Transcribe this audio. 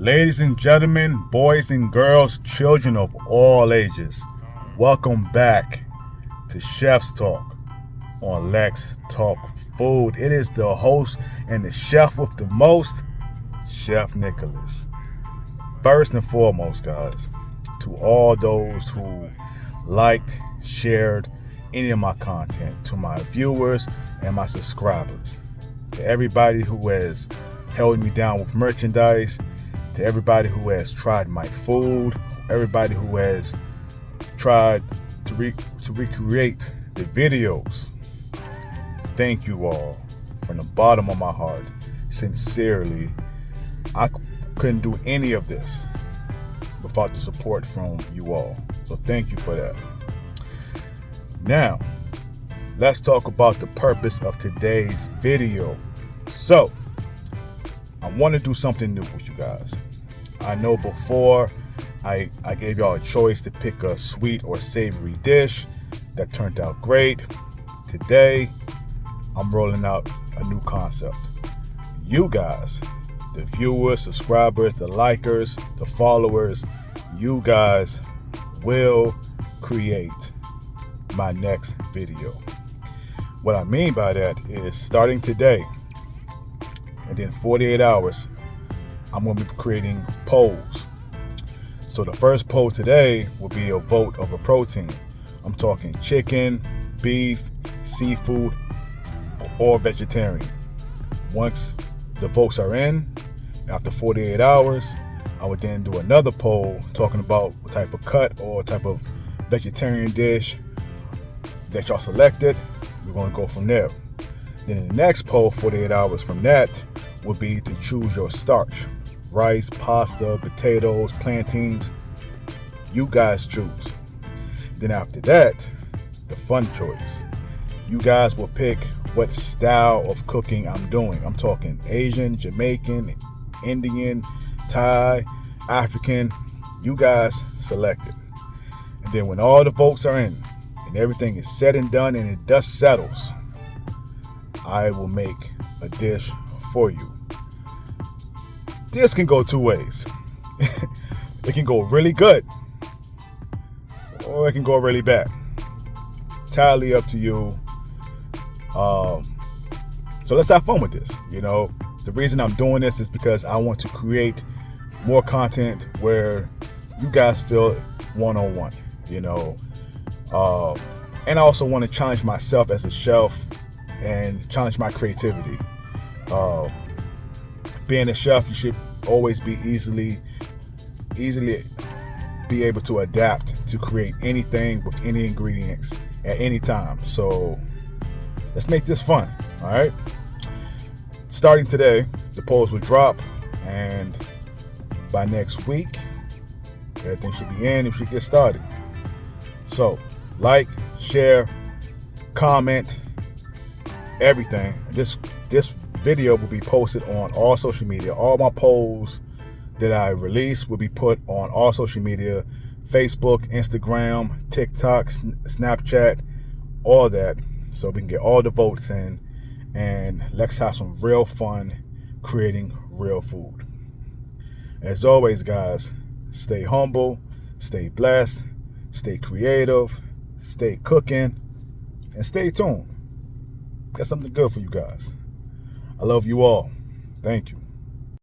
Ladies and gentlemen, boys and girls, children of all ages, welcome back to Chef's Talk on Lex Talk Food. It is the host and the chef with the most, Chef Nicholas. First and foremost, guys, to all those who liked, shared any of my content, to my viewers and my subscribers, to everybody who has held me down with merchandise, to everybody who has tried my food, everybody who has tried to recreate the videos. Thank you all from the bottom of my heart. Sincerely, I couldn't do any of this without the support from you all. So thank you for that. Now, let's talk about the purpose of today's video. So, I want to do something new with you guys. I know before I gave y'all a choice to pick a sweet or savory dish that turned out great. Today, I'm rolling out a new concept. You guys, the viewers, subscribers, the likers, the followers, you guys will create my next video. What I mean by that is starting today, and then 48 hours, I'm going to be creating polls. So the first poll today will be a vote of a protein. I'm talking chicken, beef, seafood, or vegetarian. Once the votes are in, after 48 hours, I would then do another poll talking about what type of cut or type of vegetarian dish that y'all selected. We're going to go from there. Then in the next poll, 48 hours from that, would be to choose your starch. Rice, pasta, potatoes, plantains. You guys choose. Then after that, the fun choice. You guys will pick what style of cooking I'm doing. I'm talking Asian, Jamaican, Indian, Thai, African. You guys select it. And then when all the votes are in and everything is said and done and the dust settles, I will make a dish for you. This can go two ways. It can go really good, or it can go really bad. Entirely up to you. So let's have fun with this. You know, the reason I'm doing this is because I want to create more content where you guys feel one-on-one. You know, and I also want to challenge myself as a chef and challenge my creativity. Being a chef, you should always be easily be able to adapt to create anything with any ingredients at any time. So let's make this fun. All right. Starting today, the polls will drop, and by next week, everything should be in. We should get started. So, like, share, comment, everything. This video will be posted on all social media. All my polls that I release will be put on all social media: Facebook, Instagram, TikTok, Snapchat, all that, so we can get all the votes in, and let's have some real fun creating real food. As always, guys, stay humble, stay blessed, stay creative, stay cooking, and stay tuned. Got something good for you guys. I love you all. Thank you.